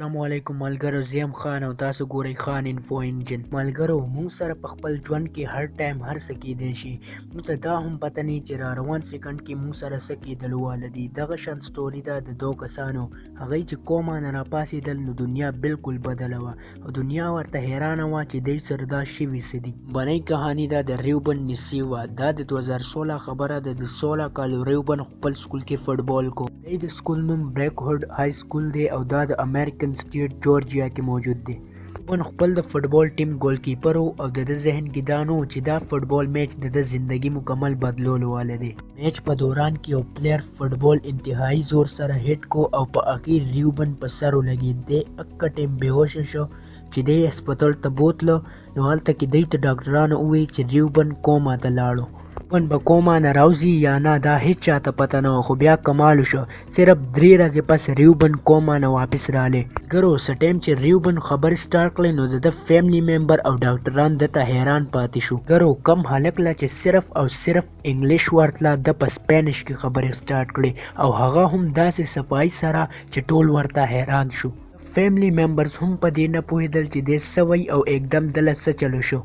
السلام علیکم ملګرو، زیم خان او تاسو ګورئ خان انفو انجن. ملګرو، موږ سره په خپل ژوند کې هر ټایم هر څه کیدی شي. موږ ته دا هم پته نه چې را روان سیکنډ کې موږ سره څه کیدلو واله دي. دغه شان سټوري ده د دوه کسانو، هغوی چې کومه نه راپاڅېدل نو دنیا بالکل بدله وه او دنیا ورته حیرانه وه چې دی سره دا شوي څه دي. بنۍ کهاني ده د ریوبن نیسي وه. دا د 2016 خبره ده. د 16 کالو ریوبن خپل سکول کې فوټبال کو. دی د سکول نوم بریک هوډ های سکول دی او دا د امریکن سټیټ جورجیا کې موجود دی. ریوبن خپل د فوټبال ټیم ګول کیپر او د ذهن کې دا نه و چې دا فوټبال میچ د زندگی مکمل بدلولو واله دی. میچ په دوران کې یو پلیر فوټبال انتهایی زور سره هیټ کو او په اخیر ریوبن په سر ولګید. دی اکه ټیم بېهوش شو چې دی هسپتال ته بوتله نو هلته کې دی ته ډاکټرانو وویل چې ریوبن کوما ته لاړو. ریوبن به کوما نه راوځي یا نه دا هیڅ چاته پته نه وه، خو بیا کمال شو. صرف 3 ورځې پس ریوبن کوما نه واپس رالی. ګرو څه ټایم چې ریوبن خبرې سټارټ کړې نو د فیملی ممبر او ډاکټران دته حیران پاتې شو. ګرو کم هلک له چې صرف او صرف انګلیش ورتله د په سپینش کې خبرې سټارټ کړې او هغه هم داسې صفایي سره چې ټول ورته حیران شو. فیملی ممبرز هم په دې نه پوهېدل چې دی څه وایي او एकदम دله څه چلو شو.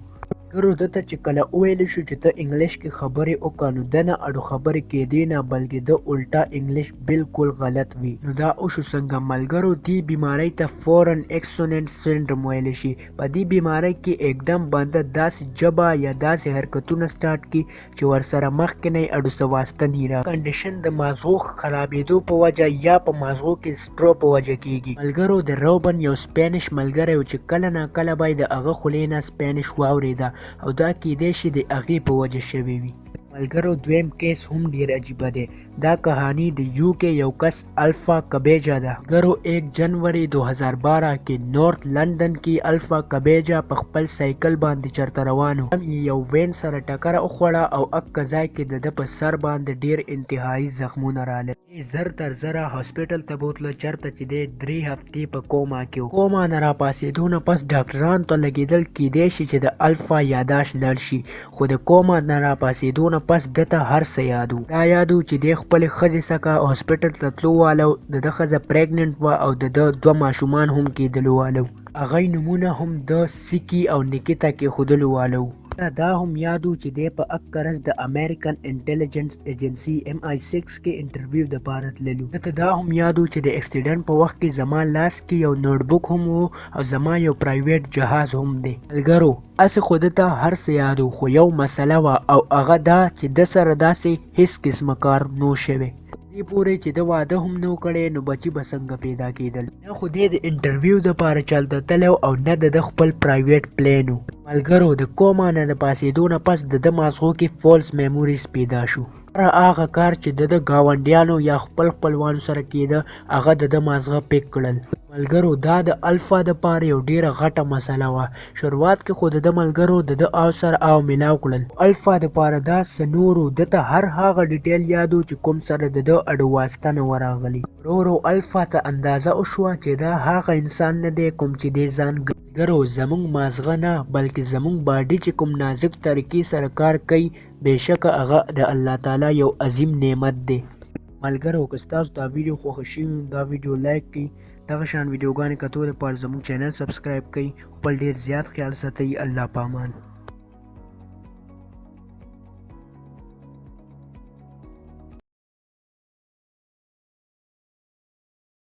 ګرو دته چې کله وویل شو چې ته انګلیش کې خبرې وکړه نو ده نه اړو خبرې کېدې نه بلکې د الټا انګلیش بالکل غلط وي. نو دا وشو څنګه ملګرو؟ دې بیمارۍ ته فورن اکسوننټ سنډروم ویلی شي. په دې بیمارۍ کې एकदम بنده داسې ژبه یا داسې حرکتونه سټارټ کړي چې ورسره مخکې نه یې اړو څه واسطه نه راغلي. کنډیشن د مازغو خرابېدو په وجه یا په مازغو کې سټرو په وجه کېږي. ملګرو د ریوبن یو سپینش ملګری و چې کله نا کله به یې د هغه خولې نه سپینش واورېده او دا کېدی شي د هغې په وجه شوی وي. ملګرو دویم کیس هم ډیر عجیبه دی. دا کهانی د یو کې یو کس الفا کبیجا ده. ګرو 1 جنوري 2012 کې نورث لندن کې الفا کبیجا په خپل سایکل باندې چرته روان و. یو وین سره ټکر وخوړه او اکه ځای کې د په سر باندې ډیر انتهایی زخمونه راغلل. زر تر زره هاسپټل ته بوتله چرته چې دی 3 هفتې په کوما کې و. کوما نه راپاڅېدو نه پس ډاکټرانو ته لګېدل کېدی شي چې د الفا یاداشت لړ شي، خو د کوما نه راپاڅېدو نه پس دته هر څه یادو. دا یادو چې دی خپلې ښځې څخه هاسپټل ته تلو واله، د ده ښځه پریګننټ وه او د ده 2 ماشومان هم کېدلو واله. هغوی نومونه هم د سیکي او نیکیتا کېښودلو واله. دا هم یادو چې دی په اکرز د امریکن انټیلیجنس ایجنسي MI6 کې انټرویو دپاره تللو. دته دا هم یادو چې د اکسیډنټ په وخت کې زما لاس کې یو نوټبوک هم و او زما یو پرایویټ جهاز هم دی. ملګرو هسې خو دته هر څه یادو، خو یو مسله وه او هغه دا چې د سره داسې هیڅ قسمه کار نو شوی دې پورې چې د واده هم نو کړی نو بچي به څنګه پیدا کېدل. نه خو دی د انټرویو دپاره چلته تللی او نه د خپل پرایویټ پلین و. ملګرو د کوما نه د پاڅېدو نه پس د مازغو کې فولس میموریز پیدا شو. هغه کار چې د ګاونډیانو یا خپل خپلوانو سره کېده هغه د مازغه پیک کړل. ملګرو دا د الفا دپاره یو ډیره غټه مسله وه. شروعات کې خو د ملګرو د او سره او ملاو کړل. الفا دپاره دا څه نورو دته هر هغه ډیټیل یادو چې کوم سره د اړو واسطه نه ورغلي. ورو الفا ته اندازه وشوه چې دا هغه انسان نه دی کوم چې دی ځان ګرو زمونږ مازغه نه بلکې زمونږ باډي چې کوم نازک طریقې سره کار کوي بېشکه هغه د الله تعالی یو عظیم نعمت دی. ملګرو که ستاسو دا ویډیو خوښه شوي نو دا ویډیو لایک کړئ. دغه شان ویډیوګانې کتو لپاره زموږ چینل سبسکرایب کړئ. خپل ډیر زیات خیال ساتئ. الله پامان.